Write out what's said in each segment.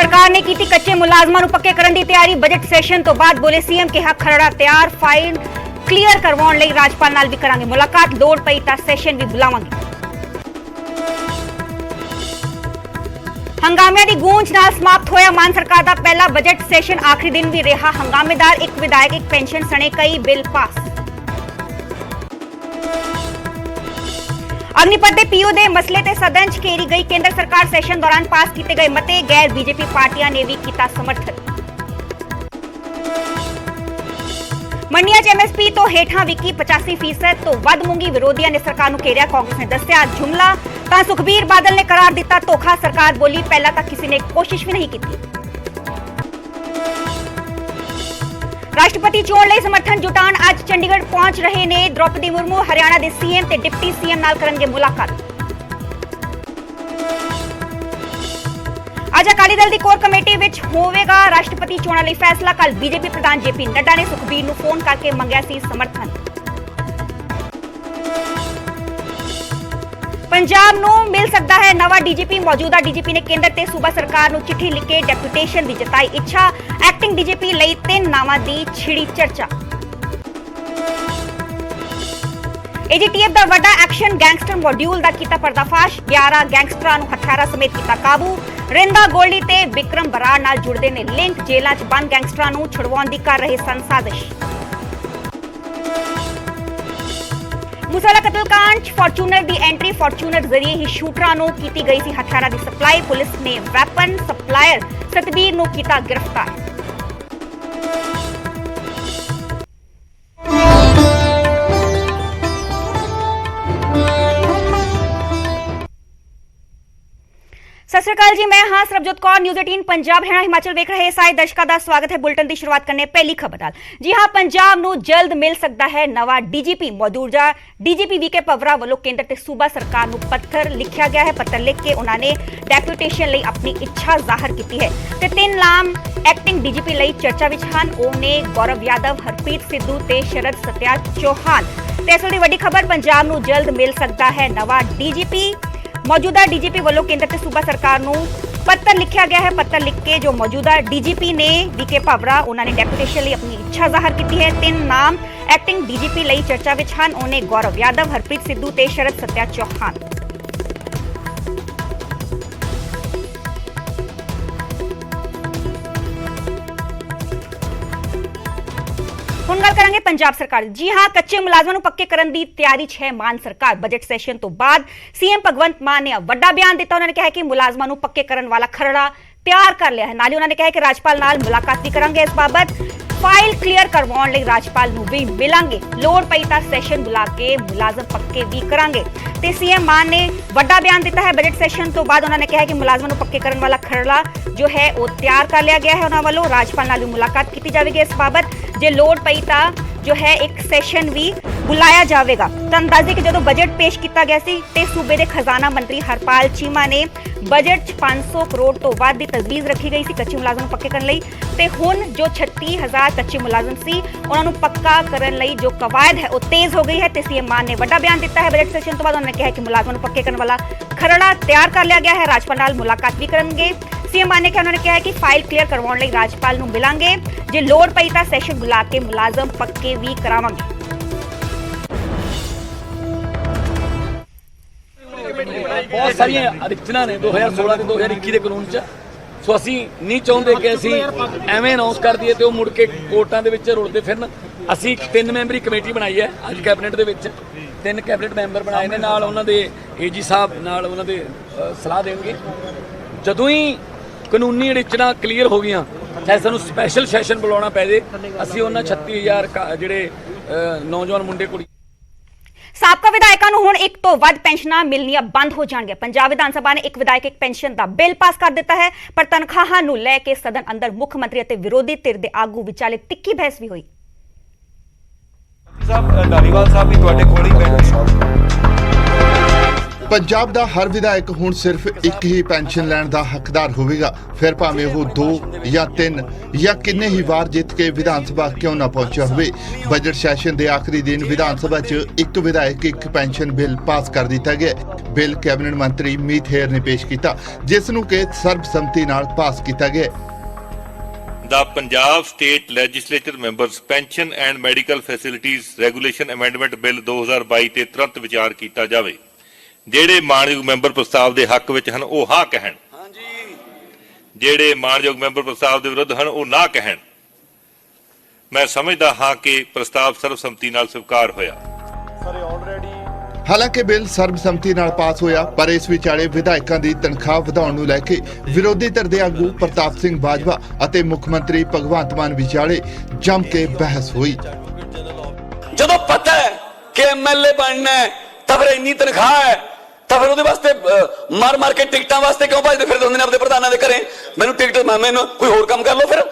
सरकार ने की थी कच्चे मुलाजमां नूं पक्के करन दी तैयारी। बजट सैशन तो बाद बोले सीएम के हक खरड़ा तैयार। फाइल क्लीयर करवाउण लई राज्यपाल नाल भी करांगे मुलाकात। लोड़ पई तां सैशन भी बुलावांगे। हंगामिਆਂ ਦੀ ਗੂੰਜ ਨਾਲ ਸਮਾਪਤ ਹੋਇਆ ਮਾਨ ਸਰਕਾਰ ਦਾ ਪਹਿਲਾ ਬਜਟ ਸੈਸ਼ਨ। ਆਖਰੀ ਦਿਨ ਵੀ ਰਿਹਾ ਹੰਗਾਮੇਦਾਰ। ਇੱਕ ਵਿਧਾਇਕ ਇੱਕ ਪੈਨਸ਼ਨ ਸਣੇ ਕਈ ਬਿੱਲ ਪਾਸ। अग्निपथ के पीओ के मसले ते सदन च घेरी गई केंद्र सरकार। सैशन दौरान पास किए गए मते गैर बीजेपी पार्टियां ने भी किया समर्थन। मंडियां च एमएसपी तो हेठां विकी 85% तो वध मूंगी। विरोधियों ने सरकार नूं घेरिया। कांग्रेस ने दस्सिया जुमला तां सुखबीर बादल ने करार दिता धोखा। सरकार बोली पहला तक किसी ने कोशिश भी नहीं की। राष्ट्रपति चोण लई समर्थन जुटाण अज चंडीगढ़ पहुंच रहे ने द्रौपदी मुर्मू। हरियाणा के सीएम ते डिप्टी सीएम नाल करनगे मुलाकात। अज अकाली दल की कोर कमेटी विच होवेगा राष्ट्रपति चोणां लई फैसला। कल बीजेपी प्रधान जेपी नड्डा ने सुखबीर नूं फोन करके मंगिया सी समर्थन। पंजाब नूं मिल सकता है नवा डीजीपी। मौजूदा डीजीपी ने केंद्र ते सूबा सरकार नूं चिट्ठी लिख के डेप्यूटेशन की जताई इच्छा। एक्टिंग डीजीपी लई 3 नावां दी छिड़ी चर्चा। एजीटीएफ दा वड्डा एक्शन गैंगस्टर मॉड्यूल दा कीता पर्दाफाश। 11 गैंगस्टरां नूं हथियारां समेत कीता काबू। रिंदा गोल्डी ते विक्रम बराड़ नाल जुड़दे ने लिंक। जेलां च बंद गैंगस्टरां नूं छुड़वाउण दी कर रहे सन साजिश। मूसाला कतलकांड फॉर्चूनर की एंट्री। फॉर्चूनर जरिए ही शूटरां नूं कीती गई सी हथियारां दी सप्लाई। पुलिस ने वैपन सप्लायर सतबीर नूं कीता गिरफ्तार। सत श्री अकाल जी, मैं हाँ सरबजोत कौर। न्यूज़ 18 पंजाब हरियाणा हिमाचल वेख रहे सारे दर्शकों का स्वागत है। बुलेटिन की शुरुआत करने पहली खबर नाल। जी हाँ, पंजाब नूं जल्द मिल सकता है नवा डीजीपी। मौजूदा डीजीपी वीके पवरा वालों केंद्र ते सूबा सरकार नूं पत्र लिखा गया है। पत्र लिख के उन्होंने डेप्यूटेशन लई अपनी इच्छा जाहिर की है। ते 3 नाम एक्टिंग डीजीपी लई चर्चा विच हन। ओह ने गौरव यादव, हरप्रीत सिद्धू ते शरद सत्या चौहान। ते इस दी वड्डी खबर, पंजाब नूं जल्द मिल सकता है नवा डीजीपी। मौजूदा डीजीपी वालों केंद्र ते सूबा सरकार नूं पत्र लिखा गया है। पत्र लिख के जो मौजूदा डीजीपी ने वीके पवरा उन्होंने डेप्यूटेशन लई अपनी इच्छा जाहिर की है। 3 नाम एक्टिंग डीजीपी लई चर्चा विच हन। उन्हें गौरव यादव, हरप्रीत सिद्धू ते शरद सत्या चौहान। हुण गल करांगे पंजाब सरकार। जी हाँ, कच्चे मुलाजमां नूं पक्के करन दी तैयारी च है मान सरकार। बजट सैशन तो बाद सीएम भगवंत मान ने वड्डा बयान दिता। उन्होंने कहा कि मुलाजमां नूं पक्के करन वाला खरड़ा तैयार कर लिया है। नाल ही उन्होंने कहा कि राज्यपाल नाल मुलाकात भी करांगे। इस बाबत फाइल क्लीयर करवाउण लई राज्यपाल नूं भी मिलांगे। लोड़ पई तां सैशन बुला के मुलाजम पक्के भी करांगे। ते सीएम मान ने वड्डा बयान दिता है। बजट सैशन तो बाद उन्होंने कहा कि मुलाजमां नूं पक्के करन वाला खरड़ा जो है वो तैयार कर लिया गया है। उन्हां वालों राज्यपाल नाल भी मुलाकात की जाएगी। इस बाबत जे लोड़ पई तां जो है एक सैशन भी बुलाया जाएगा। तुहानूं दस दें कि जो बजट पेश किया गया सी ते सूबे के खजाना मंत्री हरपाल चीमा ने बजट 500 करोड़ तो वध की तजवीज़ रखी गई सी कच्चे मुलाजम पक्के करने लई। ते हुण जो 36,000 कच्चे मुलाजम सी उन्हां नूं पक्का करने लई जो कवायद है वो तेज हो गई है। ते सीएम मान ने वड्डा बयान दिता है। बजट सैशन तो बाद उन्होंने कहा कि मुलाजमां नूं पक्के करने वाला खरड़ा तैयार कर लिया गया है। राज्यपाल नाल मुलाकात भी करेंगे। सीएम मान ने कहा, उन्होंने कहा कि फाइल क्लीयर करवाउण लई राज्यपाल नूं मिलांगे। जे लोड़ पई तां सैशन बुला के मुलाजम पक्के भी करावांगे। बहुत सारिया अड़चना ने 2016 के 2021 के कानून च। सो असी नहीं चाहते कि असी एवें अनाउंस कर दिए तो मुड़ के कोर्टां दे विच रुलदे फिरन। असी 3 मैंबरी कमेटी बनाई है अज कैबिनेट दे विच। 3 कैबिनेट मैंबर बनाए ने, नाल उन्हां दे एजी साहब नाल उन्हां दे सलाह देंगे। जदों ही कानूनी अड़चना क्लीयर हो गई चाहे सानूं स्पैशल सैशन बुलाउणा पै जे, असी उन्हां 36,000 जिहड़े नौजवान मुंडे कुड़ी साबका विधायकों को हुण 1 तो वध पेंशनां मिलनियां बंद हो जाएंगे। पंजाब विधान सभा ने एक विधायक एक पेंशन का बिल पास कर दिता है। पर तनख्वाहां नूं लैके सदन अंदर मुख मंत्री और विरोधी धिर के आगू विचाले तिक्की बहस भी हुई। धालीवाल साहब भी तुहाडे कोल ही बैठे ਪੰਜਾਬ ਦਾ ਹਰ ਵਿਧਾਇਕ ਹੁਣ ਸਿਰਫ ਇੱਕ ਹੀ ਪੈਨਸ਼ਨ ਲੈਣ ਦਾ ਹੱਕਦਾਰ ਹੋਵੇਗਾ, ਫਿਰ ਭਾਵੇਂ ਉਹ 2 ਜਾਂ 3 ਜਾਂ ਕਿੰਨੇ ਹੀ ਵਾਰ ਜਿੱਤ ਕੇ ਵਿਧਾਨ ਸਭਾ ਕਿਉਂ ਨਾ ਪਹੁੰਚਿਆ ਹੋਵੇ। ਬਜਟ ਸੈਸ਼ਨ ਦੇ ਆਖਰੀ ਦਿਨ ਵਿਧਾਨ ਸਭਾ 'ਚ ਇੱਕ ਵਿਧਾਇਕ ਇੱਕ ਪੈਨਸ਼ਨ ਬਿੱਲ ਪਾਸ ਕਰ ਦਿੱਤਾ ਗਿਆ। ਬਿੱਲ ਕੈਬਨਿਟ ਮੰਤਰੀ ਮੀਤ ਹੇਰ ਨੇ ਪੇਸ਼ ਕੀਤਾ, ਜਿਸ ਨੂੰ ਕਿ ਸਰਬਸੰਮਤੀ ਨਾਲ ਪਾਸ ਕੀਤਾ ਗਿਆ। The Punjab State Legislature Members Pension and Medical Facilities Regulation Amendment Bill 2022 ਤੇ ਤੁਰੰਤ ਵਿਚਾਰ ਕੀਤਾ ਜਾਵੇ। ਜਿਹੜੇ ਮਾਣਯੋਗ ਮੈਂਬਰ ਪ੍ਰਸਤਾਵ ਦੇ ਹੱਕ ਵਿੱਚ ਹਨ ਉਹ ਹਾਂ ਕਹਿਣ, ਜਿਹੜੇ ਮਾਣਯੋਗ ਮੈਂਬਰ ਪ੍ਰਸਤਾਵ ਦੇ ਵਿਰੁੱਧ ਹਨ ਉਹ ਨਾ ਕਹਿਣ। ਮੈਂ ਸਮਝਦਾ ਹਾਂ ਕਿ ਪ੍ਰਸਤਾਵ ਸਰਬਸੰਮਤੀ ਨਾਲ ਸਵੀਕਾਰ ਹੋਇਆ। ਹਾਲਾਂਕਿ ਬਿੱਲ ਸਰਬਸੰਮਤੀ ਨਾਲ ਪਾਸ ਹੋਇਆ, ਪਰ ਇਸ ਵਿਚਾਲੇ ਵਿਧਾਇਕਾਂ ਦੀ ਤਨਖਾਹ ਵਧਾਉਣ ਨੂੰ ਲੈ ਕੇ ਵਿਰੋਧੀ ਧਿਰ ਦੇ ਆਗੂ ਪ੍ਰਤਾਪ ਸਿੰਘ ਬਾਜਵਾ ਅਤੇ ਮੁੱਖ ਮੰਤਰੀ ਭਗਵੰਤ ਮਾਨ ਵਿਚਾਲੇ ਜੰਮ ਕੇ ਬਹਿਸ ਹੋਈ। ਜਦੋਂ ਪਤਾ ਹੈ ਕਿ ਐਮਐਲਏ ਬਣਨਾ ਹੈ ਤਾਂ ਫਿਰ ਇੰਨੀ ਤਨਖਾਹ ਹੈ ਤਾਂ ਫਿਰ ਉਹਦੇ ਵਾਸਤੇ ਮਾਰ ਕੇ ਟਿਕਟਾਂ ਵਾਸਤੇ ਕਿਉਂ ਭੱਜਦੇ ਫਿਰਦੇ ਹੁੰਦੇ ਨੇ ਆਪਣੇ ਪ੍ਰਧਾਨਾਂ ਦੇ ਘਰੇ? ਮੈਨੂੰ ਟਿਕਟ ਮੈਨੂੰ ਕੋਈ ਹੋਰ ਕੰਮ ਕਰ ਲਓ। ਫਿਰ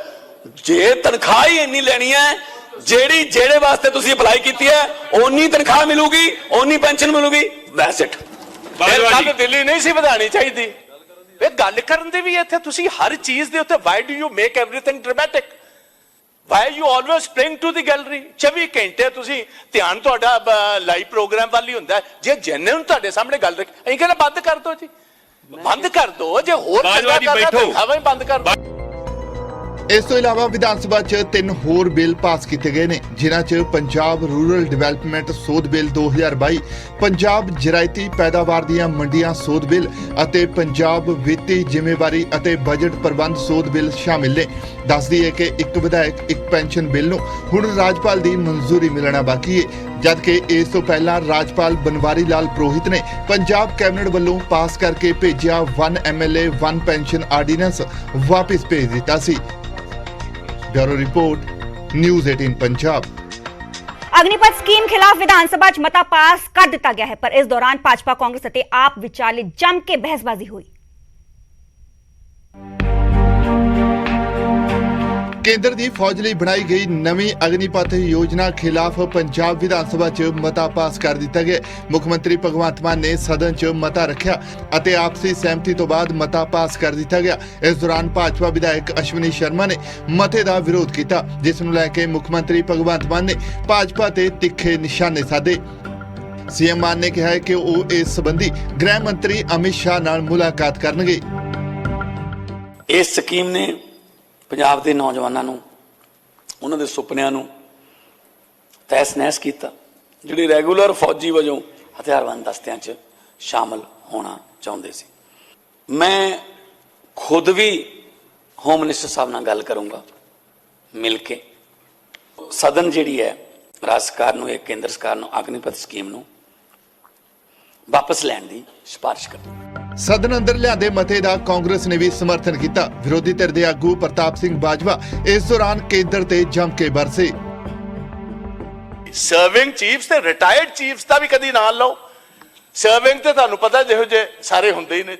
ਜੇ ਤਨਖਾਹ ਹੀ ਇੰਨੀ ਲੈਣੀ ਹੈ, ਜਿਹੜੇ ਵਾਸਤੇ ਤੁਸੀਂ ਅਪਲਾਈ ਕੀਤੀ ਹੈ ਓਨੀ ਤਨਖਾਹ ਮਿਲੂਗੀ, ਓਨੀ ਪੈਨਸ਼ਨ ਮਿਲੂਗੀ। That's it. ਗੱਲ ਦਿੱਲੀ ਨਹੀਂ ਸੀ ਵਧਾਣੀ ਚਾਹੀਦੀ। ਇਹ ਗੱਲ ਕਰਨ ਦੀ ਵੀ ਇੱਥੇ ਤੁਸੀਂ ਹਰ ਚੀਜ਼ ਦੇ ਉੱਤੇ why do you make everything dramatic? Why you always bring to the gallery? 24 ਘੰਟੇ ਤੁਸੀਂ ਧਿਆਨ ਤੁਹਾਡਾ ਲਾਈਵ ਪ੍ਰੋਗਰਾਮ ਵੱਲ ਹੀ ਹੁੰਦਾ। ਜੇ ਜੈਨੂਇਨ ਤੁਹਾਡੇ ਸਾਹਮਣੇ ਗੱਲ ਰੱਖ, ਅਸੀਂ ਕਹਿੰਦੇ ਬੰਦ ਕਰ ਦਿਓ ਜੀ, ਬੰਦ ਕਰ ਦਿਓ। ਜੇ ਹੋਰ ਚੰਗਾ ਕਰਨਾ ਹਵਾ ਹੀ ਬੰਦ ਕਰ ਦਿਓ। ਇਸ ਤੋਂ ਇਲਾਵਾ ਵਿਧਾਨ ਸਭਾ 'ਚ 3 ਹੋਰ ਬਿੱਲ ਪਾਸ ਕੀਤੇ ਗਏ ਨੇ, ਜਿਨ੍ਹਾਂ 'ਚ ਪੰਜਾਬ ਰੂਰਲ ਡਿਵੈਲਪਮੈਂਟ ਸੋਧ ਬਿੱਲ 2022, ਪੰਜਾਬ ਜ਼ਰਾਇਤੀ ਪੈਦਾਵਾਰ ਦੀਆਂ ਮੰਡੀਆਂ ਸੋਧ ਬਿੱਲ ਅਤੇ ਪੰਜਾਬ ਵਿੱਤੀ ਜ਼ਿੰਮੇਵਾਰੀ ਅਤੇ ਬਜਟ ਪ੍ਰਬੰਧ ਸੋਧ ਬਿੱਲ ਸ਼ਾਮਿਲ ਨੇ। ਦੱਸ ਦਈਏ ਕਿ ਇੱਕ ਵਿਧਾਇਕ ਇੱਕ ਪੈਨਸ਼ਨ ਬਿੱਲ ਨੂੰ ਹੁਣ ਰਾਜਪਾਲ ਦੀ ਮਨਜ਼ੂਰੀ ਮਿਲਣਾ ਬਾਕੀ ਹੈ, ਜਦਕਿ ਇਸ ਤੋਂ ਪਹਿਲਾਂ ਰਾਜਪਾਲ ਬਨਵਾਰੀ ਲਾਲ ਪੁਰੋਹਿਤ ਨੇ ਪੰਜਾਬ ਕੈਬਨਿਟ ਵੱਲੋਂ ਪਾਸ ਕਰਕੇ ਭੇਜਿਆ 1 MLA 1 ਪੈਨਸ਼ਨ ਆਰਡੀਨੈਂਸ ਵਾਪਿਸ ਭੇਜ ਦਿੱਤਾ ਸੀ। Bureau report, news 18 Punjab. Agnipath scheme खिलाफ विधानसभा च मता पास कर दिता गया है, पर इस दौरान भाजपा कांग्रेस ਅਤੇ आप विचाले जम के बहसबाजी हुई। ਕੇਂਦਰ ਦੀ ਫੌਜ ਲਈ ਬਣਾਈ ਗਈ ਨਵੀਂ ਅਗਨੀਪਥ ਯੋਜਨਾ ਖਿਲਾਫ ਪੰਜਾਬ ਵਿਧਾਨ ਸਭਾ 'ਚ ਮਤਾ ਪਾਸ ਕਰ ਦਿੱਤਾ ਗਿਆ। ਮੁੱਖ ਮੰਤਰੀ ਭਗਵੰਤ ਮਾਨ ਨੇ ਸਦਨ 'ਚ ਮਤਾ ਰੱਖਿਆ ਅਤੇ ਆਪਸੀ ਸਹਿਮਤੀ ਤੋਂ ਬਾਅਦ ਮਤਾ ਪਾਸ ਕਰ ਦਿੱਤਾ ਗਿਆ। ਇਸ ਦੌਰਾਨ ਭਾਜਪਾ ਵਿਧਾਇਕ ਅਸ਼ਵਨੀ ਸ਼ਰਮਾ ਨੇ ਮਤੇ ਦਾ ਵਿਰੋਧ ਕੀਤਾ, ਜਿਸ ਨੂੰ ਲੈ ਕੇ ਮੁੱਖ ਮੰਤਰੀ ਭਗਵੰਤ ਮਾਨ ਨੇ ਭਾਜਪਾ ਤੇ ਤਿੱਖੇ ਨਿਸ਼ਾਨੇ ਸਾਧੇ। ਸੀਐਮ ਮਾਨ ਨੇ ਕਿਹਾ ਕਿ ਉਹ ਇਸ ਸੰਬੰਧੀ ਗ੍ਰਹਿ ਮੰਤਰੀ ਅਮਿਤ ਸ਼ਾਹ ਨਾਲ ਮੁਲਾਕਾਤ ਕਰਨਗੇ। ਇਸ ਸਕੀਮ ਨੇ ਪੰਜਾਬ ਦੇ ਨੌਜਵਾਨਾਂ ਨੂੰ, ਉਹਨਾਂ ਦੇ ਸੁਪਨਿਆਂ ਨੂੰ ਤਹਿਸ ਨਹਿਸ ਕੀਤਾ, ਜਿਹੜੇ ਰੈਗੂਲਰ ਫੌਜੀ ਵਜੋਂ ਹਥਿਆਰਬੰਦ ਦਸਤਿਆਂ 'ਚ ਸ਼ਾਮਲ ਹੋਣਾ ਚਾਹੁੰਦੇ ਸੀ। ਮੈਂ ਖੁਦ ਵੀ ਹੋਮ ਮਿਨਿਸਟਰ ਸਾਹਿਬ ਨਾਲ ਗੱਲ ਕਰੂੰਗਾ ਮਿਲ ਕੇ। ਸਦਨ ਜਿਹੜੀ ਹੈ ਰਾਜ ਸਰਕਾਰ ਨੂੰ, ਇਹ ਕੇਂਦਰ ਸਰਕਾਰ ਨੂੰ ਅਗਨੀਪਥ ਸਕੀਮ ਨੂੰ ਵਾਪਸ ਲੈਣ ਦੀ ਸਿਫਾਰਿਸ਼ ਕਰਦਾ। ਸਦਨ ਅੰਦਰ ਲਿਆਂਦੇ ਮਤੇ ਦਾ ਕਾਂਗਰਸ ਨੇ ਵੀ ਸਮਰਥਨ ਕੀਤਾ। ਵਿਰੋਧੀ ਧਿਰ ਦੇ ਆਗੂ ਪ੍ਰਤਾਪ ਸਿੰਘ ਬਾਜਵਾ ਇਸ ਦੌਰਾਨ ਕੇਂਦਰ ਤੇ ਜੰਮ ਕੇ ਬਰਸੇ। ਸਰਵਿੰਗ ਚੀਫਸ ਤੇ ਰਿਟਾਇਰਡ ਚੀਫਸ ਦਾ ਵੀ ਕਦੀ ਨਾਲ ਲਓ। ਸਰਵਿੰਗ ਤੇ ਤੁਹਾਨੂੰ ਪਤਾ ਜਿਹੋ ਜਿਹੇ ਸਾਰੇ ਹੁੰਦੇ ਹੀ ਨੇ।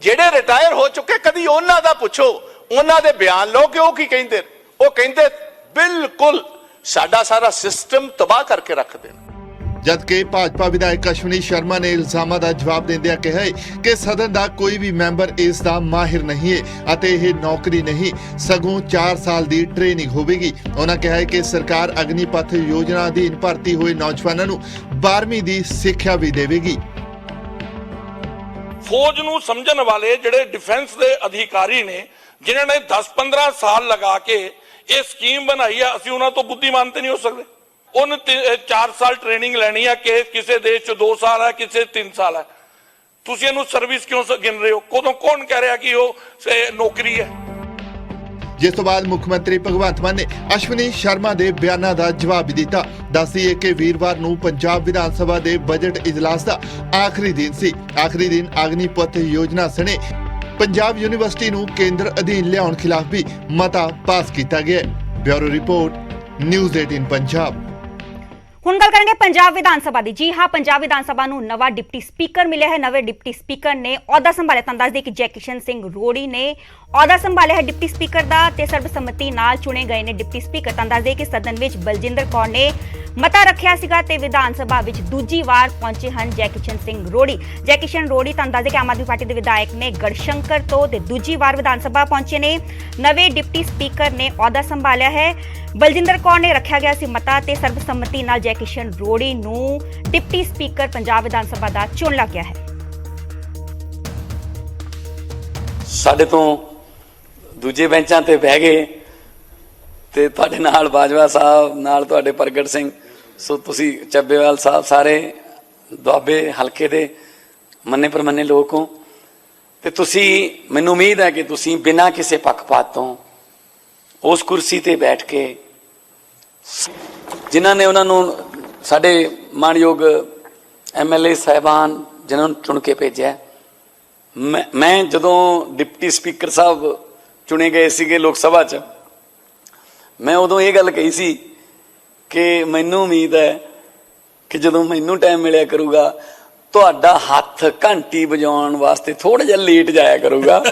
ਜਿਹੜੇ ਰਿਟਾਇਰ ਹੋ ਚੁੱਕੇ ਕਦੀ ਉਹਨਾਂ ਦਾ ਪੁੱਛੋ, ਉਹਨਾਂ ਦੇ ਬਿਆਨ ਲਓ ਕਿ ਉਹ ਕੀ ਕਹਿੰਦੇ। ਉਹ ਕਹਿੰਦੇ ਬਿਲਕੁਲ ਸਾਡਾ ਸਾਰਾ ਸਿਸਟਮ ਤਬਾਹ ਕਰਕੇ ਰੱਖਦੇ ਨੇ। ਜਦਕਿ ਭਾਜਪਾ ਵਿਧਾਇਕ ਅਸ਼ਵਨੀ ਸ਼ਰਮਾ ਨੇ ਇਲਜ਼ਾਮਾਂ ਦਾ ਜਵਾਬ ਦਿੰਦਿਆਂ ਕਿਹਾ ਕਿ ਸਦਨ ਦਾ ਕੋਈ ਵੀ ਮੈਂਬਰ ਇਸ ਦਾ ਮਾਹਿਰ ਨਹੀਂ ਹੈ ਅਤੇ ਇਹ ਨੌਕਰੀ ਨਹੀਂ, ਸਗੋਂ 4 ਸਾਲ ਦੀ ਟ੍ਰੇਨਿੰਗ ਹੋਵੇਗੀ। ਉਹਨਾਂ ਕਿਹਾ ਕਿ ਸਰਕਾਰ ਅਗਨੀਪਥ ਯੋਜਨਾ ਅਧੀਨ ਭਰਤੀ ਹੋਏ ਨੌਜਵਾਨਾਂ ਨੂੰ 12ਵੀਂ ਦੀ ਸਿੱਖਿਆ ਵੀ ਦੇਵੇਗੀ। ਫੌਜ ਨੂੰ ਸਮਝਣ ਵਾਲੇ ਜਿਹੜੇ ਡਿਫੈਂਸ ਦੇ ਅਧਿਕਾਰੀ ਨੇ, ਜਿਨ੍ਹਾਂ ਨੇ 10-15 ਸਾਲ ਲਗਾ ਕੇ ਇਹ ਸਕੀਮ ਬਣਾਈ ਆ, ਅਸੀਂ ਉਹਨਾਂ ਤੋਂ ਬੁੱਧੀਮਾਨ ਤੇ ਨਹੀਂ ਹੋ ਸਕਦੇ। ਉਹਨੇ 4 ਸਾਲ ਟ੍ਰੇਨਿੰਗ ਲੈਣੀ ਹੈ ਕਿ ਕਿਸੇ ਦੇਸ਼ 'ਚ 2 ਸਾਲ ਹੈ, ਕਿਸੇ 3 ਸਾਲ ਹੈ। ਤੁਸੀਂ ਇਹਨੂੰ ਸਰਵਿਸ ਕਿਉਂ ਗਿਣ ਰਹੇ ਹੋ? ਕੌਣ ਕਹਿ ਰਿਹਾ ਕਿ ਉਹ ਨੌਕਰੀ ਹੈ? ਜਿਸ ਤੋਂ ਬਾਅਦ ਮੁੱਖ ਮੰਤਰੀ ਭਗਵੰਤ ਮਾਨ ਨੇ ਅਸ਼ਵਨੀ ਸ਼ਰਮਾ ਦੇ ਬਿਆਨਾਂ ਦਾ ਜਵਾਬ ਦਿੱਤਾ। ਦੱਸ ਦਈਏ ਕਿ ਵੀਰਵਾਰ ਨੂੰ ਪੰਜਾਬ ਵਿਧਾਨ ਸਭਾ ਦੇ ਬਜਟ ਇਜਲਾਸ ਦਾ ਆਖਰੀ ਦਿਨ ਸੀ। ਆਖਰੀ ਦਿਨ ਅਗਨੀਪਥ ਯੋਜਨਾ ਸਣੇ ਪੰਜਾਬ ਯੂਨੀਵਰਸਿਟੀ ਨੂੰ ਕੇਂਦਰ ਅਧੀਨ ਲਿਆਉਣ ਖਿਲਾਫ ਵੀ ਮਤਾ ਪਾਸ ਕੀਤਾ ਗਿਆ। Bureau report, news 18 Punjab. ਹੁਣ ਗੱਲ ਕਰਾਂਗੇ ਪੰਜਾਬ ਵਿਧਾਨ ਸਭਾ ਦੀ। ਜੀ ਹਾਂ, ਪੰਜਾਬ ਵਿਧਾਨ ਸਭਾ ਨੂੰ ਨਵਾਂ ਡਿਪਟੀ ਸਪੀਕਰ ਮਿਲਿਆ ਹੈ। ਨਵੇਂ ਡਿਪਟੀ ਸਪੀਕਰ ਨੇ ਅਹੁਦਾ ਸੰਭਾਲਿਆ। ਤੁਹਾਨੂੰ ਦੱਸ ਦਈਏ ਕਿ ਜੈ ਕਿਸ਼ਨ ਸਿੰਘ ਰੋੜੀ ਨੇ ਅਹੁਦਾ ਸੰਭਾਲਿਆ ਹੈ ਡਿਪਟੀ ਸਪੀਕਰ ਦਾ ਤੇ ਸਰਬਸੰਮਤੀ ਨਾਲ ਚੁਣੇ ਗਏ ਨੇ ਡਿਪਟੀ ਸਪੀਕਰ। ਤੁਹਾਨੂੰ ਦੱਸ ਦਈਏ ਕਿ ਸਦਨ ਵਿੱਚ ਬਲਜਿੰਦਰ ਕੌਰ ਨੇ ਮਤਾ ਰੱਖਿਆ ਸੀਗਾ ਤੇ ਵਿਧਾਨ ਸਭਾ ਵਿੱਚ ਦੂਜੀ ਵਾਰ ਪਹੁੰਚੇ ਹਨ ਜੈ ਕਿਸ਼ਨ ਸਿੰਘ ਰੋੜੀ। ਜੈ ਕਿਸ਼ਨ ਰੋੜੀ ਤੁਹਾਨੂੰ ਦੱਸ ਦੇ ਕਿ ਆਮ ਆਦਮੀ ਪਾਰਟੀ ਦੇ ਵਿਧਾਇਕ ਨੇ ਗੜਸ਼ੰਕਰ ਤੋਂ ਤੇ ਦੂਜੀ ਵਾਰ ਵਿਧਾਨ ਸਭਾ ਪਹੁੰਚੇ ਨੇ। ਨਵੇਂ ਡਿਪਟੀ ਸਪੀਕਰ ਨੇ ਅਹੁਦਾ ਸੰਭਾਲਿਆ ਹੈ। ਬਲਜਿੰਦਰ ਕੌਰ ਨੇ ਰੱਖਿਆ ਗਿਆ ਸੀ ਮਤਾ ਤੇ ਸਰਬਸੰਮਤੀ ਨਾਲ ਜੈ ਕਿਸ਼ਨ ਰੋੜੀ ਨੂੰ ਡਿਪਟੀ ਸਪੀਕਰ ਪੰਜਾਬ ਵਿਧਾਨ ਸਭਾ ਦਾ ਚੁਣ ਲਿਆ ਗਿਆ ਹੈ। ਸਾਡੇ ਤੋਂ ਦੂਜੇ ਬੈਂਚਾਂ ਤੇ ਬਹਿ ਗਏ ਤੇ ਤੁਹਾਡੇ ਨਾਲ ਬਾਜਵਾ ਸਾਹਿਬ ਨਾਲ ਤੁਹਾਡੇ ਪ੍ਰਗਟ ਸਿੰਘ, ਸੋ ਤੁਸੀਂ ਚੱਬੇਵਾਲ ਸਾਹਿਬ ਸਾਰੇ ਦੁਆਬੇ ਹਲਕੇ ਦੇ ਮੰਨੇ ਪ੍ਰਮੰਨੇ ਲੋਕ ਹੋ ਤੇ ਤੁਸੀਂ, ਮੈਨੂੰ ਉਮੀਦ ਹੈ ਕਿ ਤੁਸੀਂ ਬਿਨਾਂ ਕਿਸੇ ਪੱਖਪਾਤ ਤੋਂ ਉਸ ਕੁਰਸੀ ਤੇ ਬੈਠ ਕੇ ਜਿਨ੍ਹਾਂ ਨੇ ਉਹਨਾਂ ਨੂੰ ਸਾਡੇ ਮਾਣਯੋਗ MLA ਸਾਹਿਬਾਨ ਜਿਨ੍ਹਾਂ ਨੂੰ ਚੁਣ ਕੇ ਭੇਜਿਆ। ਮੈਂ ਜਦੋਂ ਡਿਪਟੀ ਸਪੀਕਰ ਸਾਹਿਬ ਚੁਣੇ ਗਏ ਸੀਗੇ ਲੋਕ ਸਭਾ 'ਚ, ਮੈਂ ਉਦੋਂ ਇਹ ਗੱਲ ਕਹੀ ਸੀ ਕਿ ਮੈਨੂੰ ਉਮੀਦ ਹੈ ਕਿ ਜਦੋਂ ਮੈਨੂੰ ਟਾਈਮ ਮਿਲਿਆ ਕਰੂਗਾ ਤੁਹਾਡਾ ਹੱਥ ਘੰਟੀ ਵਜਾਉਣ ਵਾਸਤੇ ਥੋੜਾ ਜਿਹਾ ਲੇਟ ਜਾਇਆ ਕਰੂਗਾ,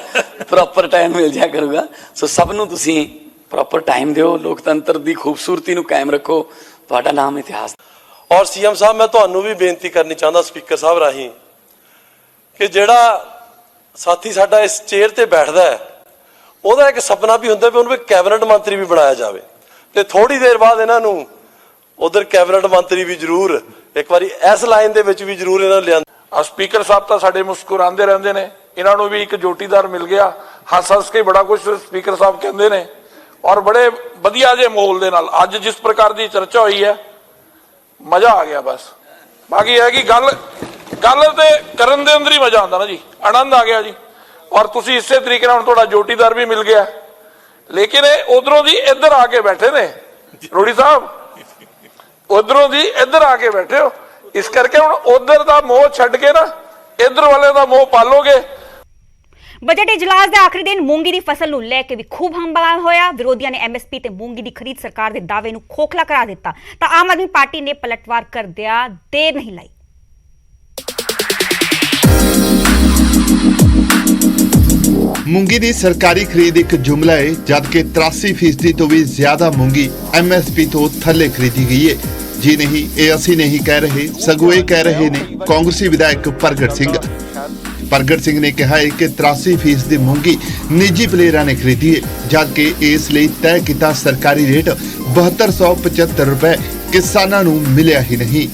ਪ੍ਰੋਪਰ ਟਾਈਮ ਮਿਲ ਜਾਇਆ ਕਰੂਗਾ। ਸੋ ਸਭ ਨੂੰ ਤੁਸੀਂ ਪ੍ਰੋਪਰ ਟਾਈਮ ਦਿਓ, ਲੋਕਤੰਤਰ ਦੀ ਖੂਬਸੂਰਤੀ ਨੂੰ ਕਾਇਮ ਰੱਖੋ, ਤੁਹਾਡਾ ਨਾਮ ਇਤਿਹਾਸ। ਔਰ CM ਸਾਹਿਬ, ਮੈਂ ਤੁਹਾਨੂੰ ਵੀ ਬੇਨਤੀ ਕਰਨੀ ਚਾਹੁੰਦਾ ਸਪੀਕਰ ਸਾਹਿਬ ਰਾਹੀਂ ਕਿ ਜਿਹੜਾ ਸਾਥੀ ਸਾਡਾ ਇਸ ਚੇਅਰ ਤੇ ਬੈਠਦਾ ਹੈ ਉਹਦਾ ਇੱਕ ਸੁਪਨਾ ਵੀ ਹੁੰਦਾ ਵੀ ਉਹਨੂੰ ਇੱਕ ਕੈਬਨਿਟ ਮੰਤਰੀ ਵੀ ਬਣਾਇਆ ਜਾਵੇ ਤੇ ਥੋੜੀ ਦੇਰ ਬਾਅਦ ਇਹਨਾਂ ਨੂੰ ਉਧਰ ਕੈਬਨਿਟ ਮੰਤਰੀ ਵੀ ਜ਼ਰੂਰ ਇੱਕ ਵਾਰੀ ਇਸ ਲਾਈਨ ਦੇ ਵਿੱਚ ਵੀ ਜ਼ਰੂਰ ਇਹਨਾਂ ਨੂੰ ਲਿਆਂਦਾ। ਸਪੀਕਰ ਸਾਹਿਬ ਤਾਂ ਸਾਡੇ ਮੁਸਕਰਾਉਂਦੇ ਰਹਿੰਦੇ ਨੇ, ਇਹਨਾਂ ਨੂੰ ਵੀ ਇੱਕ ਜੋਟੀਦਾਰ ਮਿਲ ਗਿਆ, ਹੱਸ ਹੱਸ ਕੇ ਬੜਾ ਕੁਝ ਸਪੀਕਰ ਸਾਹਿਬ ਕਹਿੰਦੇ ਨੇ ਔਰ ਬੜੇ ਵਧੀਆ ਜਿਹੇ ਮਾਹੌਲ ਦੇ ਨਾਲ ਅੱਜ ਜਿਸ ਪ੍ਰਕਾਰ ਦੀ ਚਰਚਾ ਹੋਈ ਹੈ ਮਜ਼ਾ ਆ ਗਿਆ। ਬਸ ਬਾਕੀ ਹੈ ਕਿ ਗੱਲ ਤੇ ਕਰਨ ਦੇ ਅੰਦਰ ਹੀ ਮਜ਼ਾ ਆਉਂਦਾ ਨਾ ਜੀ, ਆਨੰਦ ਆ ਗਿਆ ਜੀ। ਔਰ ਤੁਸੀਂ ਇਸੇ ਤਰੀਕੇ ਨਾਲ ਤੁਹਾਡਾ ਜੋਟੀਦਾਰ ਵੀ ਮਿਲ ਗਿਆ, ਲੇਕਿਨ ਇਹ ਉਧਰੋਂ ਦੀ ਇੱਧਰ ਆ ਕੇ ਬੈਠੇ ਨੇ ਰੋੜੀ ਸਾਹਿਬ, ਉਧਰੋਂ ਦੀ ਇੱਧਰ ਆ ਕੇ ਬੈਠੇ ਹੋ, ਇਸ ਕਰਕੇ ਹੁਣ ਉਧਰ ਦਾ ਮੋਹ ਛੱਡ ਕੇ ਨਾ ਇੱਧਰ ਵਾਲੇ ਦਾ ਮੋਹ ਪਾਲੋਗੇ। ਬਜਟ ਇਜਲਾਸ ਦੇ ਆਖਰੀ ਦਿਨ ਮੂੰਗੀ ਦੀ ਫਸਲ ਨੂੰ ਲੈ ਕੇ ਵੀ ਖੂਬ ਹੰਗਾਮਾ ਹੋਇਆ। ਵਿਰੋਧੀਆਂ ਨੇ MSP ਤੇ ਮੂੰਗੀ ਦੀ ਖਰੀਦ ਸਰਕਾਰ ਦੇ ਦਾਅਵੇ ਨੂੰ ਖੋਖਲਾ ਕਰਾ ਦਿੱਤਾ ਤਾਂ ਆਮ ਆਦਮੀ ਪਾਰਟੀ ਨੇ ਪਲਟਵਾਰ ਕਰਦਿਆਂ ਦੇਰ ਨਹੀਂ ਲਾਈ। ਮੂੰਗੀ ਦੀ ਸਰਕਾਰੀ ਖਰੀਦ ਇੱਕ ਜੁਮਲਾ ਹੈ, ਜਦਕਿ 83% ਤੋਂ ਵੀ ਜ਼ਿਆਦਾ ਮੂੰਗੀ MSP ਤੋਂ ਥੱਲੇ ਖਰੀਦੀ ਗਈ ਹੈ। ਜੀ ਨਹੀਂ, ਇਹ ਅਸੀਂ ਨਹੀਂ ਕਹਿ ਰਹੇ, ਸਗੋਂ ਇਹ ਕਹਿ ਰਹੇ ਨੇ ਕਾਂਗਰਸੀ ਵਿਧਾਇਕ ਪ੍ਰਗਟ ਸਿੰਘ। ਪ੍ਰਗਟ ਸਿੰਘ ਨੇ ਕਿਹਾ ਹੈ ਕਿ 83% ਦੀ ਮੂੰਗੀ ਨਿੱਜੀ ਪਲੇਅਰਾਂ ਨੇ ਖਰੀਦੀ ਹੈ, ਜਦਕਿ ਇਸ ਲਈ ਤੈਅ ਕੀਤਾ ਸਰਕਾਰੀ ਰੇਟ 7275 ਰੁਪਏ ਕਿਸਾਨਾਂ ਨੂੰ ਮਿਲਿਆ ਹੀ ਨਹੀਂ।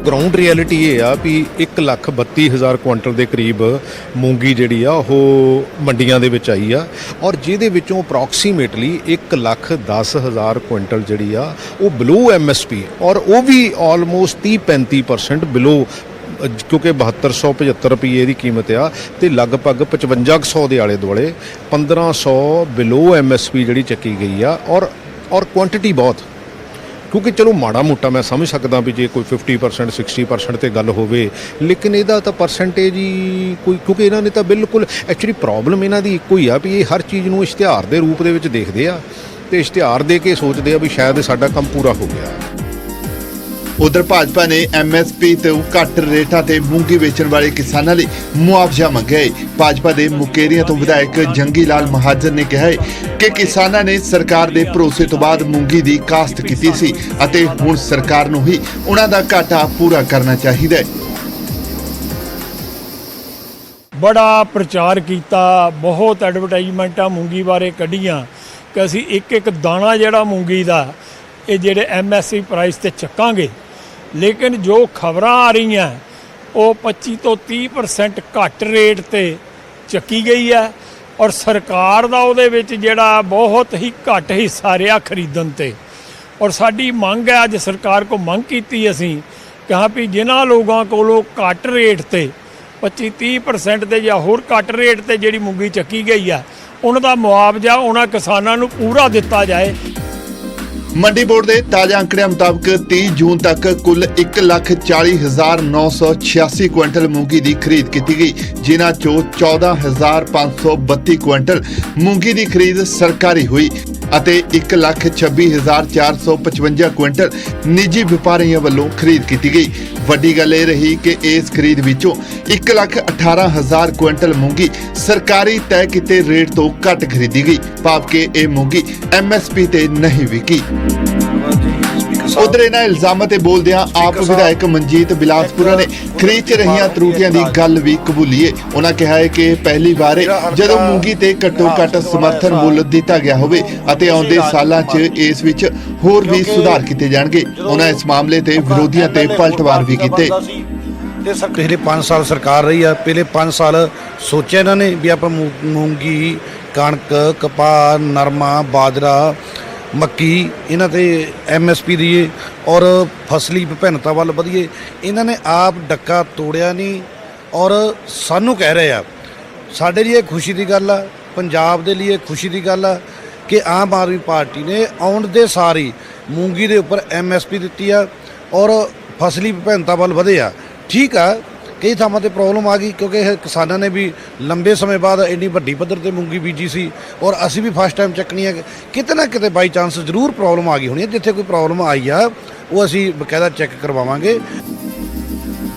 ਗਰਾਊਂਡ ਰਿਐਲਿਟੀ ਇਹ ਆ ਵੀ 1,32,000 ਕੁਇੰਟਲ ਦੇ ਕਰੀਬ ਮੂੰਗੀ ਜਿਹੜੀ ਆ ਉਹ ਮੰਡੀਆਂ ਦੇ ਵਿੱਚ ਆਈ ਆ ਔਰ ਜਿਹਦੇ ਵਿੱਚੋਂ ਅਪਰੋਕਸੀਮੇਟਲੀ 1,10,000 ਕੁਇੰਟਲ ਜਿਹੜੀ ਆ ਉਹ ਬਿਲੋ MSP ਔਰ ਉਹ ਵੀ ਆਲਮੋਸਟ 30-35% ਬਿਲੋ, ਕਿਉਂਕਿ 7275 ਰੁਪਏ ਦੀ ਕੀਮਤ ਆ ਤੇ ਲਗਭਗ 5500 ਦੇ ਆਲੇ ਦੁਆਲੇ 1500 ਬਿਲੋ MSP ਜਿਹੜੀ ਚੱਕੀ ਗਈ ਆ ਔਰ ਕੁਆਂਟੀਟੀ ਬਹੁਤ, ਕਿਉਂਕਿ ਚਲੋ ਮਾੜਾ ਮੋਟਾ ਮੈਂ ਸਮਝ ਸਕਦਾ ਵੀ ਜੇ ਕੋਈ 50% 60% ਤੇ ਗੱਲ ਹੋਵੇ, ਲੇਕਿਨ ਇਹਦਾ ਤਾਂ ਪਰਸੈਂਟੇਜ ਹੀ ਕੋਈ, ਕਿਉਂਕਿ ਇਹਨਾਂ ਨੇ ਤਾਂ ਬਿਲਕੁਲ ਐਕਚੁਅਲੀ ਪ੍ਰੋਬਲਮ ਇਹਨਾਂ ਦੀ ਇੱਕੋ ਹੀ ਆ ਵੀ ਇਹ ਹਰ ਚੀਜ਼ ਨੂੰ ਇਸ਼ਤਿਹਾਰ ਦੇ ਰੂਪ ਦੇ ਵਿੱਚ ਦੇਖਦੇ ਆ ਤੇ ਇਸ਼ਤਿਹਾਰ ਦੇ ਕੇ ਸੋਚਦੇ ਆ ਵੀ ਸ਼ਾਇਦ ਸਾਡਾ ਕੰਮ ਪੂਰਾ ਹੋ ਗਿਆ। ਉਧਰ ਭਾਜਪਾ ਨੇ MSP ਤੋਂ ਘੱਟ ਰੇਟਾਂ ਤੇ ਮੂੰਗੀ ਵੇਚਣ ਵਾਲੇ ਕਿਸਾਨਾਂ ਲਈ ਮੁਆਵਜ਼ਾ ਮੰਗਿਆ ਹੈ। ਭਾਜਪਾ ਦੇ ਮੁਕੇਰੀਆਂ ਤੋਂ ਵਿਧਾਇਕ ਜੰਗੀ ਲਾਲ ਮਹਾਜਨ ਨੇ ਕਿਹਾ ਹੈ ਕਿ ਕਿਸਾਨਾਂ ਨੇ ਸਰਕਾਰ ਦੇ ਭਰੋਸੇ ਤੋਂ ਬਾਅਦ ਮੂੰਗੀ ਦੀ ਕਾਸ਼ਤ ਕੀਤੀ ਸੀ ਅਤੇ ਹੁਣ ਸਰਕਾਰ ਨੂੰ ਹੀ ਉਹਨਾਂ ਦਾ ਘਾਟਾ ਪੂਰਾ ਕਰਨਾ ਚਾਹੀਦਾ ਹੈ। ਬੜਾ ਪ੍ਰਚਾਰ ਕੀਤਾ, ਬਹੁਤ ਐਡਵਰਟਾਈਜ਼ਮੈਂਟਾਂ ਮੂੰਗੀ ਬਾਰੇ ਕੱਢੀਆਂ ਕਿ ਅਸੀਂ ਇੱਕ ਦਾਣਾ ਜਿਹੜਾ ਮੂੰਗੀ ਦਾ ਇਹ ਜਿਹੜੇ MSP ਪ੍ਰਾਈਸ ਤੇ ਚੱਕਾਂਗੇ, ਲੇਕਿਨ ਜੋ ਖਬਰਾਂ ਆ ਰਹੀਆਂ ਉਹ 25 ਤੋਂ 30% ਘੱਟ ਰੇਟ ਤੇ ਚੱਕੀ ਗਈ ਹੈ ਔਰ ਸਰਕਾਰ ਦਾ ਉਹਦੇ ਵਿੱਚ ਜਿਹੜਾ ਬਹੁਤ ਹੀ ਘੱਟ ਹਿੱਸਾ ਰਿਹਾ ਖਰੀਦਣ ਤੇ। ਔਰ ਸਾਡੀ ਮੰਗ ਹੈ, ਅੱਜ ਸਰਕਾਰ ਕੋਲ ਮੰਗ ਕੀਤੀ ਅਸੀਂ ਕਿ ਹਾਂ ਵੀ ਜਿਨ੍ਹਾਂ ਲੋਕਾਂ ਕੋਲੋਂ ਘੱਟ ਰੇਟ ਤੇ 25-30% ਤੇ ਜਾਂ ਹੋਰ ਘੱਟ ਰੇਟ ਤੇ ਜਿਹੜੀ ਮੂੰਗੀ ਚੱਕੀ ਗਈ ਹੈ ਉਹਨਾਂ ਦਾ ਮੁਆਵਜ਼ਾ ਉਹਨਾਂ ਕਿਸਾਨਾਂ ਨੂੰ ਪੂਰਾ ਦਿੱਤਾ ਜਾਏ। ਮੰਡੀ ਬੋਰਡ ਦੇ ਤਾਜ਼ਾ ਅੰਕੜਿਆਂ ਮੁਤਾਬਕ 30 ਜੂਨ ਤੱਕ ਕੁੱਲ 1,40,986 ਕੁਇੰਟਲ ਮੂੰਗੀ ਦੀ ਖਰੀਦ ਕੀਤੀ ਗਈ, ਜਿਨ੍ਹਾਂ ਚੋਂ 14,532 ਕੁਇੰਟਲ ਮੂੰਗੀ ਦੀ ਖਰੀਦ ਸਰਕਾਰੀ ਹੋਈ ਅਤੇ 1,26,455 ਕੁਇੰਟਲ ਨਿੱਜੀ ਵਪਾਰੀਆਂ ਵੱਲੋਂ ਖਰੀਦ ਕੀਤੀ ਗਈ। ਵੱਡੀ ਗੱਲ ਇਹ ਰਹੀ ਕਿ ਇਸ ਖਰੀਦ ਵਿੱਚੋਂ 1,18,000 ਕੁਇੰਟਲ ਮੂੰਗੀ ਸਰਕਾਰੀ ਤੈਅ ਕੀਤੇ ਰੇਟ ਤੋਂ ਘੱਟ ਖਰੀਦੀ ਗਈ, ਭਾਵ ਕਿ ਇਹ ਮੂੰਗੀ MSP ਤੇ ਨਹੀਂ ਵਿਕੀ। ਉਧਰ ਇਹਨਾਂ ਇਲਜ਼ਾਮਾਂ ਤੇ ਬੋਲਦਿਆਂ ਆਪ ਵਿਧਾਇਕ ਮਨਜੀਤ ਬਿਲਾਸਪੁਰਾ ਨੇ ਖਰੀਦ 'ਚ ਰਹੀਆਂ ਤਰੁੱਟੀਆਂ ਦੀ ਗੱਲ ਵੀ ਕਬੂਲੀ ਹੈ। ਉਹਨਾਂ ਕਿਹਾ ਹੈ ਕਿ ਪਹਿਲੀ ਵਾਰ ਜਦੋਂ ਮੂੰਗੀ ਤੇ ਘੱਟੋ-ਘੱਟ ਸਮਰਥਨ ਮੁੱਲ ਦਿੱਤਾ ਗਿਆ ਹੋਵੇ ਅਤੇ ਆਉਂਦੇ ਸਾਲਾਂ 'ਚ ਇਸ ਵਿੱਚ ਹੋਰ ਵੀ ਸੁਧਾਰ ਕੀਤੇ ਜਾਣਗੇ। ਉਹਨਾਂ ਇਸ ਮਾਮਲੇ ਤੇ ਵਿਰੋਧੀਆਂ ਤੇ ਪਲਟਵਾਰ ਵੀ ਕੀਤੇ। पिछले 5 साल सरकार रही है, पहले 5 साल सोचा इन्होंने भी आप मूंगी, कणक, कपाह, नरमा, बाजरा, मक्की इन्हां ते MSP दीए और फसली विभिन्नता वाल वधिए। इन्होंने आप डक्का तोड़िया नहीं और सानू कह रहे आ साडे लिए खुशी की गल आ, पंजाब दे लिए खुशी की गल आ कि आम आदमी पार्टी ने आउण दे सारी मूंगी दे उपर MSP दित्ती आ और फसली विभिन्नता वाल वधिया। ठीक है कई थावां ते प्रॉब्लम आ गई क्योंकि किसानों ने भी लंबे समय बाद एड्डी वड्डी पद्धर ते मूंगी बीजी सी और असी भी फस्ट टाइम चकनी है। किते ना किते बाई चांस जरूर प्रॉब्लम आ गई होनी है। जिथे कोई प्रॉब्लम आई आ वो असी बकायदा चैक करवावांगे।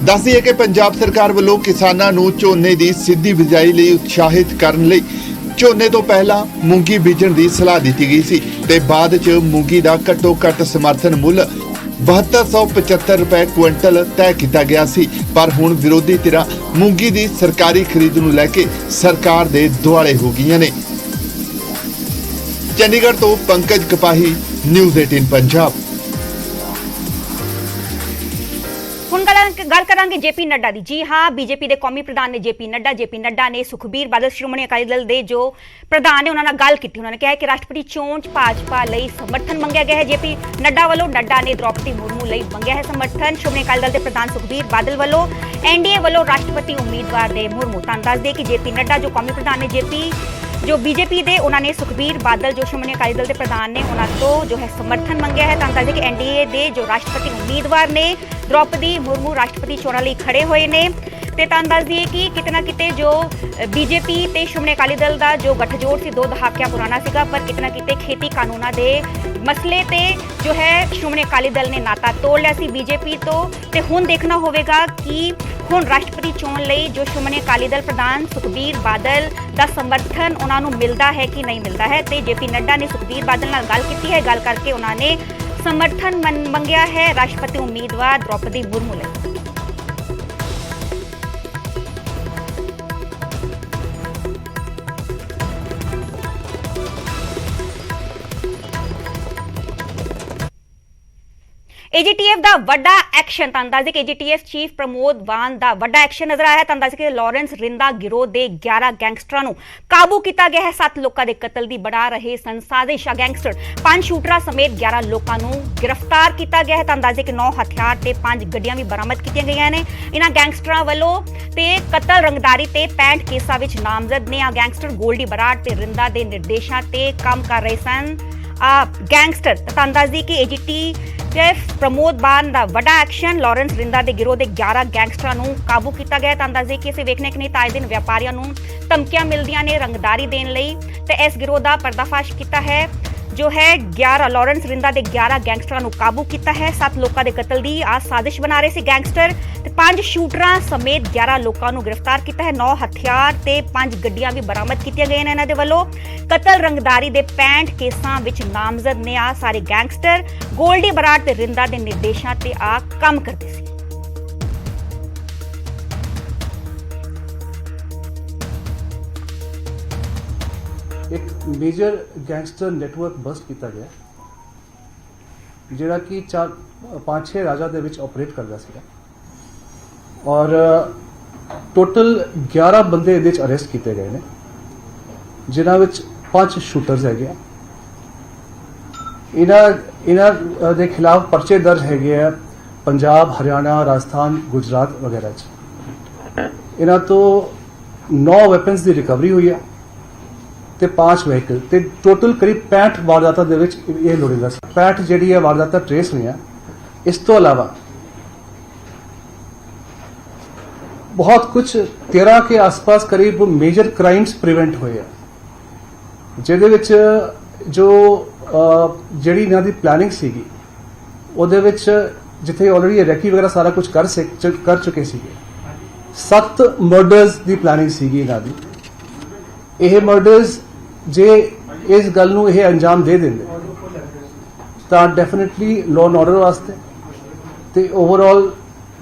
ਦੱਸ ਦਈਏ ਕਿ ਪੰਜਾਬ ਸਰਕਾਰ ਵੱਲੋਂ ਕਿਸਾਨਾਂ ਨੂੰ ਝੋਨੇ ਦੀ ਸਿੱਧੀ ਬਿਜਾਈ ਲਈ ਉਤਸ਼ਾਹਿਤ ਕਰਨ ਲਈ ਝੋਨੇ ਤੋਂ ਪਹਿਲਾਂ ਮੂੰਗੀ ਬੀਜਣ ਦੀ ਸਲਾਹ ਦਿੱਤੀ ਗਈ ਸੀ ਤੇ ਬਾਅਦ 'ਚ ਮੂੰਗੀ ਦਾ ਘੱਟੋ-ਘੱਟ ਸਮਰਥਨ ਮੁੱਲ 7275 ਰੁਪਏ ਕੁਇੰਟਲ ਤੈਅ ਕੀਤਾ ਗਿਆ ਸੀ। ਪਰ ਹੁਣ ਵਿਰੋਧੀ ਧਿਰਾਂ ਮੂੰਗੀ ਦੀ ਸਰਕਾਰੀ ਖਰੀਦ ਨੂੰ ਲੈ ਕੇ ਸਰਕਾਰ ਦੇ ਦੁਆਲੇ ਹੋ ਗਈਆਂ ਨੇ। ਚੰਡੀਗੜ੍ਹ ਤੋਂ ਪੰਕਜ ਕਪਾਹੀ, ਨਿਊਜ਼ 18 ਪੰਜਾਬ। ਹੁਣ ਗੱਲ ਕਰਾਂਗੇ ਜੇਪੀ ਨੱਡਾ ਦੀ। ਜੀ ਹਾਂ, ਬੀਜੇਪੀ ਦੇ ਕੌਮੀ ਪ੍ਰਧਾਨ ਨੇ ਜੇਪੀ ਨੱਡਾ ਨੇ ਸੁਖਬੀਰ ਬਾਦਲ ਸ਼੍ਰੋਮਣੀ ਅਕਾਲੀ ਦਲ ਦੇ ਜੋ ਪ੍ਰਧਾਨ ਨੇ ਉਹਨਾਂ ਨਾਲ ਗੱਲ ਕੀਤੀ। ਉਹਨਾਂ ਨੇ ਕਿਹਾ ਕਿ ਰਾਸ਼ਟਰਪਤੀ ਚੋਣ 'ਚ ਭਾਜਪਾ ਲਈ ਸਮਰਥਨ ਮੰਗਿਆ ਗਿਆ ਹੈ। ਜੇਪੀ ਨੱਡਾ ਵੱਲੋਂ ਨੱਡਾ ਨੇ ਦ੍ਰੌਪਦੀ ਮੁਰਮੂ ਲਈ ਮੰਗਿਆ ਹੈ ਸਮਰਥਨ। ਸ਼੍ਰੋਮਣੀ ਅਕਾਲੀ ਦਲ ਦੇ ਪ੍ਰਧਾਨ ਸੁਖਬੀਰ ਬਾਦਲ ਵੱਲੋਂ NDA ਵੱਲੋਂ ਰਾਸ਼ਟਰਪਤੀ ਉਮੀਦਵਾਰ ਦੇ ਮੁਰਮੂ। ਤੁਹਾਨੂੰ ਦੱਸ ਦੇ ਕਿ ਜੇਪੀ ਨੱਡਾ ਜੋ ਕੌਮੀ ਪ੍ਰਧਾਨ ਨੇ ਜੋ ਬੀਜੇਪੀ ਦੇ, ਉਹਨਾਂ ਨੇ ਸੁਖਬੀਰ ਬਾਦਲ ਜੋ ਸ਼੍ਰੋਮਣੀ ਅਕਾਲੀ ਦਲ ਦੇ ਪ੍ਰਧਾਨ ਨੇ ਉਹਨਾਂ ਤੋਂ ਜੋ ਹੈ ਸਮਰਥਨ ਮੰਗਿਆ ਹੈ। ਤੁਹਾਨੂੰ ਦੱਸ ਦੇ ਕਿ NDA ਦੇ ਜੋ ਰਾਸ਼ਟਰਪਤੀ ਉਮੀਦਵਾਰ ਨੇ ਦ੍ਰੌਪਦੀ ਮੁਰਮੂ ਰਾਸ਼ਟਰਪਤੀ ਚੋਣਾਂ ਲਈ ਖੜੇ ਹੋਏ ਨੇ। ਤੇ ਤੁਹਾਨੂੰ ਦੱਸ ਦਈਏ ਕਿ ਕਿਤੇ ਨਾ ਕਿਤੇ ਜੋ ਬੀਜੇਪੀ ਤੇ ਸ਼੍ਰੋਮਣੀ ਅਕਾਲੀ ਦਲ ਦਾ ਜੋ ਗੱਠਜੋੜ ਸੀ 2 ਦਹਾਕਿਆਂ ਪੁਰਾਣਾ ਸੀਗਾ, ਪਰ ਕਿਤੇ ਨਾ ਕਿਤੇ ਖੇਤੀ ਕਾਨੂੰਨਾਂ ਦੇ ਮਸਲੇ ਤੇ ਜੋ ਹੈ ਸ਼੍ਰੋਮਣੀ ਅਕਾਲੀ ਦਲ ਨੇ ਨਾਤਾ ਤੋੜ ਲਿਆ ਸੀ ਬੀਜੇਪੀ ਤੋਂ। ਤੇ ਹੁਣ ਦੇਖਣਾ ਹੋਵੇਗਾ ਕਿ ਹੁਣ ਰਾਸ਼ਟਰਪਤੀ ਚੋਣ ਲਈ ਜੋ ਸ਼੍ਰੋਮਣੀ ਅਕਾਲੀ ਦਲ ਪ੍ਰਧਾਨ ਸੁਖਬੀਰ ਬਾਦਲ ਦਾ ਸਮਰਥਨ ਉਹਨਾਂ ਨੂੰ ਮਿਲਦਾ ਹੈ ਕਿ ਨਹੀਂ ਮਿਲਦਾ ਹੈ। ਤੇ ਜੇਪੀ ਨੱਡਾ ਨੇ ਸੁਖਬੀਰ ਬਾਦਲ ਨਾਲ ਗੱਲ ਕੀਤੀ ਹੈ। ਗੱਲ ਕਰਕੇ ਉਹਨਾਂ ਨੇ ਸਮਰਥਨ ਮੰਗਿਆ ਹੈ ਰਾਸ਼ਟਰਪਤੀ ਉਮੀਦਵਾਰ ਦ੍ਰੌਪਦੀ ਮੁਰਮੂ ਲਈ। AGTF ਦਾ ਵੱਡਾ ਐਕਸ਼ਨ। ਤੁਹਾਨੂੰ ਦੱਸ ਦੇ ਕਿ AGTF ਚੀਫ ਪ੍ਰਮੋਦ ਵਾਨ ਦਾ ਵੱਡਾ ਐਕਸ਼ਨ ਨਜ਼ਰ ਆਇਆ ਹੈ। ਤੁਹਾਨੂੰ ਦੱਸ ਕਿ ਲਾਰੈਂਸ ਰਿੰਦਾ ਗਿਰੋਹ ਦੇ 11 ਗੈਂਗਸਟਰਾਂ ਨੂੰ ਕਾਬੂ ਕੀਤਾ ਗਿਆ ਹੈ। 7 ਲੋਕਾਂ ਦੇ ਕਤਲ ਦੀ ਬਣਾ ਰਹੇ ਸਨ ਸਾਜ਼ਿਸ਼। ਗੈਂਗਸਟਰ 5 ਸ਼ੂਟਰਾਂ ਸਮੇਤ 11 ਲੋਕਾਂ ਨੂੰ ਗ੍ਰਿਫਤਾਰ ਕੀਤਾ ਗਿਆ ਹੈ। ਤੁਹਾਨੂੰ ਦੱਸ ਦੇ ਕਿ 9 ਹਥਿਆਰ ਤੇ 5 ਗੱਡੀਆਂ ਵੀ ਬਰਾਮਦ ਕੀਤੀਆਂ ਗਈਆਂ ਨੇ ਇਹਨਾਂ ਗੈਂਗਸਟਰਾਂ ਵੱਲੋਂ। ਤੇ ਕਤਲ, ਰੰਗਦਾਰੀ ਤੇ 65 ਕੇਸਾਂ ਵਿੱਚ ਨਾਮਜ਼ਦ ਨੇ ਆ ਗੈਂਗਸਟਰ। ਗੋਲਡੀ ਬਰਾੜ ਤੇ ਰਿੰਦਾ ਦੇ ਨਿਰਦੇਸ਼ਾਂ ਤੇ ਕੰਮ ਕਰ ਰਹੇ ਸਨ ਗੈਂਗਸਟਰ। ਤੁਹਾਨੂੰ ਦੱਸ ਦੀ ਕਿ AGTF ਪ੍ਰਮੋਦ ਬਾਨ ਦਾ ਵੱਡਾ ਐਕਸ਼ਨ। ਲਾਰੈਂਸ ਰਿੰਦਾ ਦੇ ਗਿਰੋਹ ਦੇ 11 ਗੈਂਗਸਟਰਾਂ ਨੂੰ ਕਾਬੂ ਕੀਤਾ ਗਿਆ। ਤੁਹਾਨੂੰ ਦੱਸ ਦੇ ਕਿ ਅਸੀਂ ਵੇਖਣੇ ਕਿ ਨਹੀਂ ਤਾਂ ਆਏ ਦਿਨ ਵਪਾਰੀਆਂ ਨੂੰ ਧਮਕੀਆਂ ਮਿਲਦੀਆਂ ਨੇ ਰੰਗਦਾਰੀ ਦੇਣ ਲਈ। ਤੇ ਇਸ ਗਿਰੋਹ ਦਾ ਪਰਦਾਫਾਸ਼ ਕੀਤਾ ਹੈ ਜੋ ਹੈ 11 ਲਾਰੈਂਸ ਰਿੰਦਾ ਦੇ 11 ਗੈਂਗਸਟਰਾਂ ਨੂੰ ਕਾਬੂ ਕੀਤਾ ਹੈ। 7 ਲੋਕਾਂ ਦੇ ਕਤਲ ਦੀ ਸਾਜ਼ਿਸ਼ ਬਣਾ ਰਹੇ ਸੀ ਗੈਂਗਸਟਰ ਤੇ 5 ਸ਼ੂਟਰਾਂ ਸਮੇਤ 11 ਲੋਕਾਂ ਨੂੰ ਗ੍ਰਿਫਤਾਰ ਕੀਤਾ ਹੈ। 9 ਹਥਿਆਰ ਤੇ 5 ਗੱਡੀਆਂ ਵੀ ਬਰਾਮਦ ਕੀਤੀਆਂ ਗਈਆਂ ਨੇ ਇਹਨਾਂ ਦੇ ਵੱਲੋਂ। ਕਤਲ, ਰੰਗਦਾਰੀ ਦੇ 65 ਕੇਸਾਂ ਵਿੱਚ ਨਾਮਜ਼ਦ ਨੇ ਸਾਰੇ ਗੈਂਗਸਟਰ। ਗੋਲਡੀ ਬਰਾੜ ਤੇ ਰਿੰਦਾ ਦੇ ਨਿਰਦੇਸ਼ਾਂ ਤੇ ਕੰਮ ਕਰਦੇ ਸੀ। एक मेजर गैंगस्टर नैटवर्क बस्ट किया गया ਜਿਹੜਾ ਕਿ 5-6 ਰਾਜਾਂ ਦੇ ਵਿੱਚ ਆਪਰੇਟ ਕਰਦਾ ਸੀਗਾ ਔਰ ਟੋਟਲ 11 ਬੰਦੇ ਇਹਦੇ ਵਿੱਚ ਅਰੈਸਟ ਕੀਤੇ ਗਏ ਨੇ ਜਿਨ੍ਹਾਂ ਵਿੱਚ 5 ਸ਼ੂਟਰਸ ਹੈਗੇ ਆ। ਇਹਨਾਂ ਦੇ ਖਿਲਾਫ ਪਰਚੇ ਦਰਜ ਹੈਗੇ ਆ ਪੰਜਾਬ, ਹਰਿਆਣਾ, ਰਾਜਸਥਾਨ, ਗੁਜਰਾਤ ਵਗੈਰਾ 'ਚ। ਇਹਨਾਂ ਤੋਂ 9 ਵੈਪਨਸ ਦੀ ਰਿਕਵਰੀ ਹੋਈ ਆ ਤੇ 5 ਵਹੀਕਲ ਤੇ ਟੋਟਲ ਕਰੀਬ 65 ਵਾਰਦਾਤਾਂ ਦੇ ਵਿੱਚ ਇਹ ਲੋੜੀਂਦਾ ਸੀ। 65 ਜਿਹੜੀ ਹੈ ਵਾਰਦਾਤਾਂ ਟ੍ਰੇਸ ਹੋਈਆਂ। ਇਸ ਤੋਂ ਇਲਾਵਾ ਬਹੁਤ ਕੁਝ 13 के आसपास करीब मेजर क्राइम्स प्रिवेंट ਹੋਏ ਆ ਜਿਹਦੇ ਵਿੱਚ ਜੋ ਜਿਹੜੀ ਇਹਨਾਂ ਦੀ ਪਲੈਨਿੰਗ ਸੀਗੀ ਉਹਦੇ ਵਿੱਚ ਜਿੱਥੇ ਆਲਰੇਡੀ ਰੈਕੀ ਵਗੈਰਾ ਸਾਰਾ ਕੁਝ ਕਰ ਚੁੱਕੇ ਸੀਗੇ। 7 ਮਰਡਰਸ ਦੀ ਪਲੈਨਿੰਗ ਸੀਗੀ ਇਹਨਾਂ ਦੀ। ਇਹ ਮਰਡਰਸ ਜੇ ਇਸ ਗੱਲ ਨੂੰ ਇਹ ਅੰਜਾਮ ਦੇ ਦਿੰਦੇ ਤਾਂ ਡੈਫੀਨਿਟਲੀ ਲਾਅ ਐਂਡ ਆਰਡਰ ਵਾਸਤੇ ਤੇ ਓਵਰਆਲ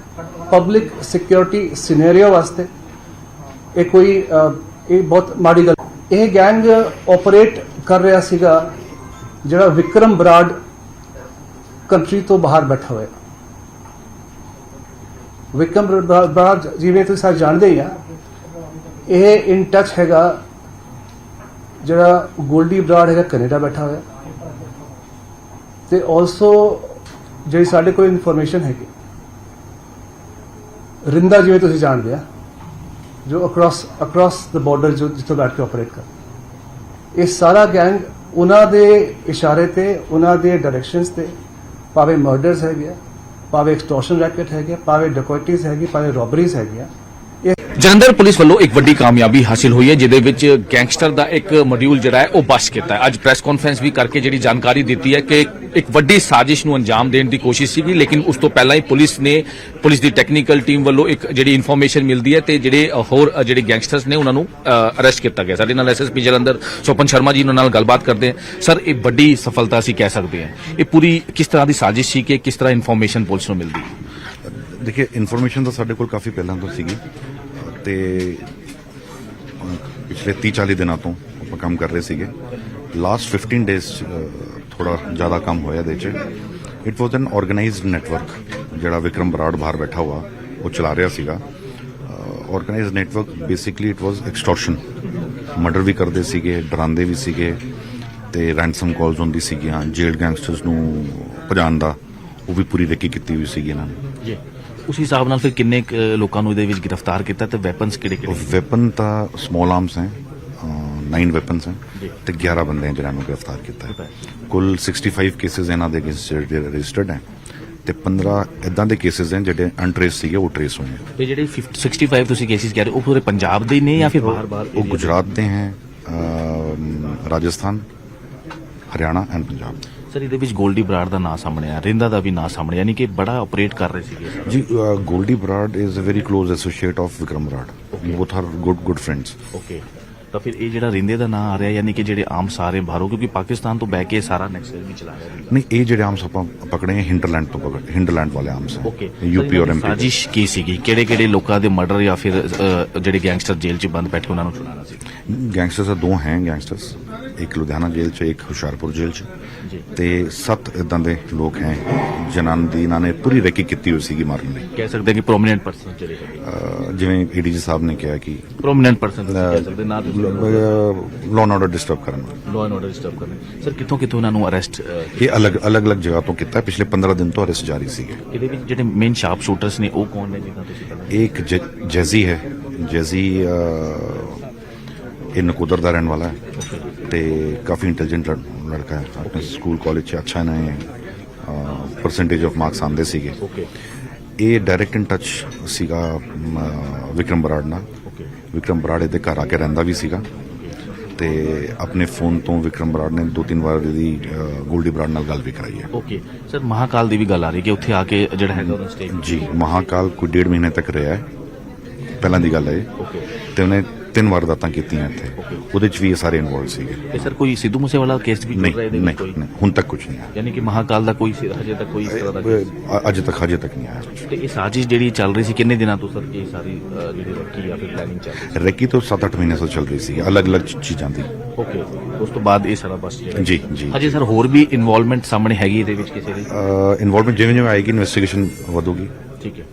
ਪਬਲਿਕ ਸਿਕਿਉਰਿਟੀ ਸਿਨੈਰੀਓ ਵਾਸਤੇ ਇਹ ਬਹੁਤ ਮਾੜੀ ਗੱਲ। ਇਹ ਗੈਂਗ ਆਪਰੇਟ ਕਰ ਰਿਹਾ ਸੀਗਾ ਜਿਹੜਾ ਵਿਕਰਮ ਬਰਾੜ ਕੰਟਰੀ ਤੋਂ ਬਾਹਰ ਬੈਠਾ ਹੋਇਆ। ਵਿਕਰਮ ਬਰਾੜ ਜਿਵੇਂ ਤੁਸੀਂ ਸਾਰੇ ਜਾਣਦੇ ਹੀ ਆ, ਇਹ ਇਨ ਟੱਚ ਹੈਗਾ ਜਿਹੜਾ ਗੋਲਡੀ ਬਰਾੜ ਹੈਗਾ ਕੈਨੇਡਾ ਬੈਠਾ ਹੋਇਆ, ਤੇ ਆਲਸੋ ਜਿਹੜੀ ਸਾਡੇ ਕੋਲ ਇਨਫੋਰਮੇਸ਼ਨ ਹੈਗੀ ਰਿੰਦਾ ਜਿਵੇਂ ਤੁਸੀਂ ਜਾਣਦੇ ਆ, ਜੋ ਅਕ੍ਰੋਸ ਦ ਬਾਰਡਰ ਜੋ ਜਿੱਥੋਂ ਬੈਠ ਕੇ ਆਪਰੇਟ ਕਰ, ਇਹ ਸਾਰਾ ਗੈਂਗ ਉਹਨਾਂ ਦੇ ਇਸ਼ਾਰੇ ਤੇ, ਉਹਨਾਂ ਦੇ ਡਾਇਰੈਕਸ਼ਨਸ ਤੇ, ਭਾਵੇਂ ਮਰਡਰਸ ਹੈਗੇ, ਭਾਵੇਂ ਐਕਸਟੋਰਸ਼ਨ ਰੈਕਟ ਹੈਗੇ, ਭਾਵੇਂ ਡਕੈਟੀਜ਼ ਹੈਗੀ, ਭਾਵੇਂ ਰੋਬਰੀਜ਼ ਹੈਗੀਆਂ। ਜਲੰਧਰ ਪੁਲਿਸ ਵੱਲੋਂ ਇੱਕ ਵੱਡੀ ਕਾਮਯਾਬੀ ਹਾਸਿਲ ਹੋਈ ਹੈ, ਜਿਹਦੇ ਵਿੱਚ ਗੈਂਗਸਟਰ ਦਾ ਇੱਕ ਮੋਡਿਊਲ ਜਿਹੜਾ ਹੈ ਉਹ ਬਸਟ ਕੀਤਾ ਹੈ। ਅੱਜ ਪ੍ਰੈਸ ਕਾਨਫਰੰਸ ਵੀ ਕਰਕੇ ਜਿਹੜੀ ਜਾਣਕਾਰੀ ਦਿੱਤੀ ਹੈ ਕਿ ਇੱਕ ਵੱਡੀ ਸਾਜ਼ਿਸ਼ ਨੂੰ ਅੰਜਾਮ ਦੇਣ ਦੀ ਕੋਸ਼ਿਸ਼ ਸੀਗੀ, ਲੇਕਿਨ ਉਸ ਤੋਂ ਪਹਿਲਾਂ ਹੀ ਪੁਲਿਸ ਦੀ ਟੈਕਨੀਕਲ ਟੀਮ ਵੱਲੋਂ ਇੱਕ ਜਿਹੜੀ ਇਨਫੋਰਮੇਸ਼ਨ ਮਿਲਦੀ ਹੈ ਤੇ ਜਿਹੜੇ ਹੋਰ ਜਿਹੜੇ ਗੈਂਗਸਟਰਸ ਨੇ ਉਹਨਾਂ ਨੂੰ ਅਰੈਸਟ ਕੀਤਾ ਗਿਆ। ਸਾਡੇ ਨਾਲ ਐਸਐਸਪੀ ਜਲੰਧਰ ਸੋਪਨ ਸ਼ਰਮਾ ਜੀ ਨਾਲ ਗੱਲਬਾਤ ਕਰਦੇ ਹਾਂ। ਸਰ, ਇਹ ਵੱਡੀ ਸਫਲਤਾ ਅਸੀਂ ਕਹਿ ਸਕਦੇ ਹਾਂ, ਇਹ ਪੂਰੀ ਕਿਸ ਤਰ੍ਹਾਂ ਦੀ ਸਾਜ਼ਿਸ਼ ਸੀ ਕਿ ਕਿਸ ਤਰ੍ਹਾਂ ਇਨਫੋਰਮੇਸ਼ਨ ਪੁਲਿਸ ਨੂੰ ਮਿਲਦੀ? ਦੇਖिए, ਇਨਫੋਰਮੇਸ਼ਨ ਤਾਂ ਸਾਡੇ ਕੋਲ ਕਾਫੀ ਪਹਿਲਾਂ ਤੋਂ ਸੀਗੀ ਤੇ ਪਿਛਲੇ 30-40 ਦਿਨਾਂ ਤੋਂ ਆਪਾਂ ਕੰਮ ਕਰ ਰਹੇ ਸੀਗੇ। ਲਾਸਟ 15 ਡੇਜ਼ ਥੋੜਾ ਜ਼ਿਆਦਾ ਕੰਮ ਹੋਇਆ ਇਹਦੇ 'ਚ। It was N organised network ਜਿਹੜਾ ਵਿਕਰਮ ਬਰਾੜ ਬਾਹਰ ਬੈਠਾ ਹੋਇਆ ਉਹ ਚਲਾ ਰਿਹਾ ਸੀਗਾ। Organised network basically it was extortion, murder ਵੀ ਕਰਦੇ ਸੀਗੇ, ਡਰਾਉਂਦੇ ਵੀ ਸੀਗੇ ਤੇ ਰੈਂਸਮ ਕਾਲਸ ਹੁੰਦੀ ਸੀਗੀਆਂ। ਜੇਲਡ ਗੈਂਗਸਟਰਸ ਨੂੰ ਭਜਾਉਣ ਦਾ ਉਹ ਵੀ ਪੂਰੀ ਰੇਕੀ ਕੀਤੀ ਹੋਈ ਸੀਗੀ ਇਹਨਾਂ ਨੇ। ਉਸ ਹਿਸਾਬ ਨਾਲ ਫਿਰ ਕਿੰਨੇ ਲੋਕਾਂ ਨੂੰ ਇਹਦੇ ਵਿੱਚ ਗ੍ਰਿਫਤਾਰ ਕੀਤਾ ਤੇ ਵੈਪਨਸ ਕਿਹੜੇ? ਵੈਪਨ ਤਾਂ ਸਮਾਲ ਆਰਮਸ ਹੈ, 9 ਵੈਪਨਸ ਹੈ ਤੇ 11 ਬੰਦੇ ਹੈ ਜਿਹਨਾਂ ਨੂੰ ਗ੍ਰਿਫਤਾਰ ਕੀਤਾ ਹੈ। ਕੁੱਲ 65 ਕੇਸਿਸ ਇਹਨਾਂ ਦੇ ਅਗੇਂਸਟ ਰਜਿਸਟਰਡ ਹੈ ਤੇ 15 ਇਦਾਂ ਦੇ ਕੇਸਿਸ ਹੈ ਜਿਹੜੇ ਅਨਟ੍ਰੇਸ ਸੀਗੇ, ਉਹ ਟ੍ਰੇਸ ਹੋਏ ਹੈ। ਇਹ ਜਿਹੜੇ 65 ਤੁਸੀਂ ਕੇਸਿਸ ਕਹਿ ਰਹੇ ਉਹ ਪੂਰੇ ਪੰਜਾਬ ਦੇ ਨੇ ਜਾਂ ਫਿਰ ਬਾਹਰ? ਉਹ ਗੁਜਰਾਤ ਦੇ ਹੈ, ਰਾਜਸਥਾਨ, ਹਰਿਆਣਾ ਐਂਡ ਪੰਜਾਬ। ਸਰ, ਇਹਦੇ ਵਿੱਚ ਗੋਲਡੀ ਬਰਾੜ ਦਾ ਨਾਂ ਸਾਹਮਣੇ ਆਇਆ, ਰਿੰਦਾ ਦਾ ਵੀ ਨਾਂ ਸਾਹਮਣੇ, ਯਾਨੀ ਕਿ ਬੜਾ ਆਪਰੇਟ ਕਰ ਰਹੇ ਸੀਗੇ ਜੀ। Goldy Brar is a very close associate of Vikram Brar, both are good friends. Okay, ਤਾਂ ਫਿਰ ਇਹ ਜਿਹੜਾ ਰਿੰਦੇ ਦਾ ਨਾਂ ਆ ਰਿਹਾ, ਯਾਨੀ ਕਿ ਜਿਹੜੇ ਆਮ ਸਾਰੇ ਬਾਹਰੋਂ, ਕਿਉਂਕਿ ਪਾਕਿਸਤਾਨ ਤੋਂ ਬਹਿ ਕੇ ਸਾਰਾ ਨੈਕਸਲ ਵੀ ਚਲਾ ਰਿਹਾ। ਨਹੀਂ, ਇਹ ਜਿਹੜੇ ਆਰਮਸ ਆਪਾਂ ਪਕੜੇ ਹੈ ਹਿੰਡਰਲੈਂਡ ਤੋਂ ਪਕੜੇ, ਹਿੰਡਰਲੈਂਡ ਵਾਲੇ ਆਰਮਸ ਹੈ। ਓਕੇ, ਯੂਪੀ ਔਰ ਐਮਪੀ। ਸਾਜ਼ਿਸ਼ ਕੀ ਸੀਗੀ? ਕਿਹੜੇ ਲੋਕਾਂ ਦੇ ਮਰਡਰ ਜਾਂ ਫਿਰ ਜਿਹੜੇ ਗੈਂਗਸਟਰ ਜੇਲ੍ਹ 'ਚ ਬੰਦ ਬੈਠੇ ਉਹਨਾਂ ਨੂੰ ਛੁਡਾਉਣਾ ਸੀ? ਗੈਂਗਸਟਰਸ ਦੋ ਹੈ ਗੈਂਗਸਟਰਸ, ਇੱਕ ਲੁਧਿਆਣਾ ਜੇਲ੍ਹ 'ਚ, ਇੱਕ ਹੁਸ਼ਿਆਰਪੁਰ ਜੇਲ੍ਹ 'ਚ ਤੇ 7 ਇਦਾਂ ਦੇ ਲੋਕ ਹੈ ਜਿਨ੍ਹਾਂ ਦੀ ਇਹਨਾਂ ਨੇ ਪੂਰੀ ਰੇਕੀ ਕੀਤੀ ਹੋਈ ਸੀਗੀ ਮਾਰਨ ਲਈ। ਕਹਿ ਸਕਦੇ ਕਿ ਪ੍ਰੋਮਿਨੈਂਟ ਪਰਸਨ ਜਿਹੜੇ ਹੈਗੇ, ਜਿਵੇਂ ਏਡੀਜੀ ਸਾਹਿਬ ਨੇ ਕਿਹਾ ਕਿ ਪ੍ਰੋਮਿਨੈਂਟ ਪਰਸਨ ਕਹਿ ਸਕਦੇ ਨਾ, ਲਾਅ ਐਂਡ ਆਰਡਰ ਡਿਸਟਰਬ ਕਰਨ। ਲਾਅ ਐਂਡ ਆਰਡਰ ਡਿਸਟਰਬ ਕਰਨ। ਸਰ, ਕਿੱਥੋਂ ਇਹਨਾਂ ਨੂੰ ਅਰੈਸਟ? ਇਹ ਅਲੱਗ ਜਗ੍ਹਾ ਤੋਂ ਕੀਤਾ, ਪਿਛਲੇ 15 ਦਿਨ ਤੋਂ ਅਰੈਸਟ ਜਾਰੀ ਸੀਗੇ। ਇਹਦੇ ਵਿੱਚ ਜਿਹੜੇ ਮੇਨ ਸ਼ਾਰਪ ਸ਼ੂਟਰਸ ਨੇ ਉਹ ਕੌਣ ਨੇ ਜਿੱਦਾਂ ਤੁਸੀਂ ਕਹਿੰਦੇ? ਇੱਕ ਜੈਜ਼ੀ ਹੈ, ਜੈਜ਼ੀ ਇਹ ਨਕੋਦਰ ਦਾ ਰਹਿਣ ਵਾਲਾ ਹੈ ਤੇ ਕਾਫੀ ਇੰਟੈਲੀਜੈਂਟ ਲੜਕਾ ਹੈ। ਆਪਣੇ ਸਕੂਲ ਕਾਲਜ 'ਚ ਅੱਛਾ ਨੇ ਪਰਸੈਂਟੇਜ ਆਫ ਮਾਰਕਸ ਆਉਂਦੇ ਸੀਗੇ। ਇਹ ਡਾਇਰੈਕਟ ਇਨ ਟੱਚ ਸੀਗਾ ਵਿਕਰਮ ਬਰਾੜ ਨਾਲ। ਵਿਕਰਮ ਬਰਾੜ ਇਹਦੇ ਘਰ ਆ ਕੇ ਰਹਿੰਦਾ ਵੀ ਸੀਗਾ ਤੇ ਆਪਣੇ ਫੋਨ ਤੋਂ ਵਿਕਰਮ ਬਰਾੜ ਨੇ 2-3 ਵਾਰ ਇਹਦੀ ਗੋਲਡੀ ਬਰਾੜ ਨਾਲ ਗੱਲ ਵੀ ਕਰਾਈ ਹੈ। ਓਕੇ ਸਰ, ਮਹਾਕਾਲ ਦੀ ਵੀ ਗੱਲ ਆ ਰਹੀ ਕਿ ਉੱਥੇ ਆ ਕੇ ਜਿਹੜਾ ਹੈਗਾ ਉਹਦਾ ਸਟੇ ਜੀ, ਮਹਾਕਾਲ ਕੋਈ 1.5 ਮਹੀਨੇ ਤੱਕ ਰਿਹਾ ਹੈ, ਪਹਿਲਾਂ ਦੀ ਗੱਲ ਹੈ। ਤੇ ਉਹਨੇ 3 ਵਾਰਦਾਤਾਂ ਕੀਤੀਆਂ ਇੱਥੇ, ਉਹਦੇ 'ਚ ਵੀ ਇਹ ਸਾਰੇ ਇਨਵੋਲਵ ਸੀਗੇ। ਤੇ ਸਰ, ਕੋਈ ਸਿੱਧੂ ਮੂਸੇਵਾਲਾ ਕੇਸ ਵੀ ਚੱਲ ਰਿਹਾ ਇਹਦੇ ਵਿੱਚ? ਨਹੀਂ, ਹੁਣ ਤੱਕ ਕੁਝ ਨਹੀਂ ਆਇਆ। ਯਾਨੀ ਕਿ ਮਹਾਕਾਲ ਦਾ ਕੋਈ ਹਜੇ ਤੱਕ ਕੋਈ ਇਸ ਤਰ੍ਹਾਂ ਦਾ ਅਜੇ ਤੱਕ ਨਹੀਂ ਆਇਆ। ਤੇ ਇਹ ਸਾਜ਼ਿਸ਼ ਜਿਹੜੀ ਚੱਲ ਰਹੀ ਸੀ ਕਿੰਨੇ ਦਿਨਾਂ ਤੋਂ ਸਰ, ਇਹ ਸਾਰੀ ਜਿਹੜੀ ਰੱਖੀ ਜਾਂ ਫਿਰ ਪਲੈਨਿੰਗ ਚੱਲ ਰਹੀ ਸੀ? ਰੈਕੀ ਤੋਂ 7-8 ਮਹੀਨੇ ਤੋਂ ਚੱਲ ਰਹੀ ਸੀ, ਅਲੱਗ-ਅਲੱਗ ਚੀਜ਼ਾਂ ਦੀ। ਓਕੇ, ਉਸ ਤੋਂ ਬਾਅਦ ਇਹ ਸਾਰਾ ਬਸ ਜੀ। ਹਜੇ ਸਰ ਹੋਰ ਵੀ ਇਨਵੋਲਵਮੈਂਟ ਸਾਹਮਣੇ ਹੈਗੀ ਇਹਦੇ ਵਿੱਚ ਕਿਸੇ ਦੀ? ਇਨਵੋਲਵਮੈਂਟ ਜਿਵੇਂ ਆਏਗੀ ਇਨਵੈਸਟੀਗੇਸ਼ਨ ਵਧੂਗੀ। ਠੀਕ ਹੈ।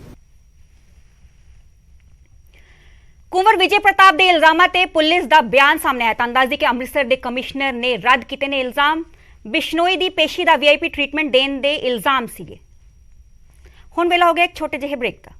ਕੁੰਵਰ ਵਿਜੇ ਪ੍ਰਤਾਪ ਦੇ ਇਲਜ਼ਾਮਾਂ ਤੇ ਪੁਲਿਸ ਦਾ ਬਿਆਨ ਸਾਹਮਣੇ ਆਇਆ ਤਾਂ ਅੰਦਾਜ਼ੇ ਕਿ ਅੰਮ੍ਰਿਤਸਰ ਦੇ ਕਮਿਸ਼ਨਰ ਨੇ ਰੱਦ ਕੀਤੇ ਨੇ ਇਲਜ਼ਾਮ। ਬਿਸ਼ਨੋਈ ਦੀ ਪੇਸ਼ੀ ਦਾ VIP ਟ੍ਰੀਟਮੈਂਟ ਦੇਣ ਦੇ ਇਲਜ਼ਾਮ ਸੀਗੇ। ਹੁਣ ਵੇਲਾ ਹੋ ਗਿਆ ਇੱਕ ਛੋਟੇ ਜਿਹੇ ਬ੍ਰੇਕ ਦਾ।